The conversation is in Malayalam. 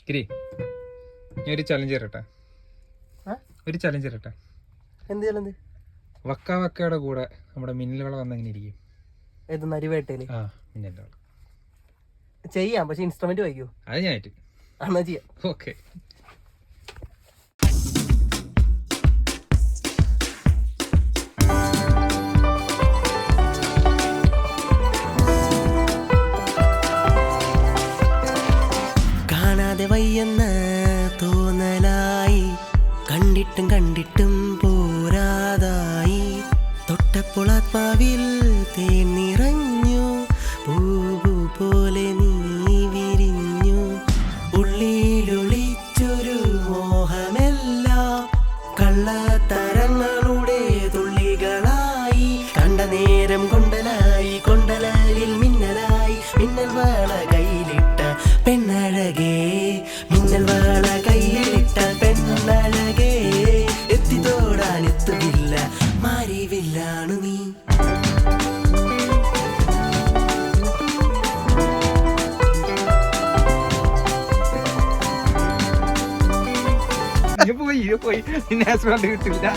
കിരി ഞാൻ ഒരു ചലഞ്ച് തരട്ടെ. ഒരു ചലഞ്ച് തരട്ടെ. എന്ത് ചലഞ്ച്? വക്കയുടെ കൂടെ നമ്മുടെ മിന്നൽ വള വന്നെങ്ങനെ ഇരിക്കും? ഏത് നരിവേട്ടയില്? ആ മിന്നൽ വള ചെയ്യാം, പക്ഷെ ഇൻസ്ട്രുമെന്റ് വായിക്കോ? അത് ഞാനായിട്ട് എന്നാ ചെയ്യാം. ഓക്കെ. കാണാതെ വയ്യെന്ന തോന്നലായി, കണ്ടിട്ടും കണ്ടിട്ടും പോരാതായി, തൊട്ടപ്പോൾ ആത്മാവിൽ തേൻ നിറഞ്ഞു, പൂവു പോലെ നീ വിരിഞ്ഞു, ഉള്ളിലൊളിച്ചൊരു മോഹമെല്ലാം കള്ളത്തരങ്ങളുടെ തുള്ളികളായി, കണ്ട നേരം കൊണ്ടലായി, കൊണ്ടലിൽ മിന്നലായി, മിന്നൽ വള കയ്യിലിട്ട പെണ്ണഴകേ, മിന്നൽ വള കയ്യിലിട്ട പെണ്ണഴകേ, എത്തിത്തോടാൻ എത്തുകില്ല മാരിവില്ലാണ് നീ. പോയി പിന്നെ കിട്ടില്ല.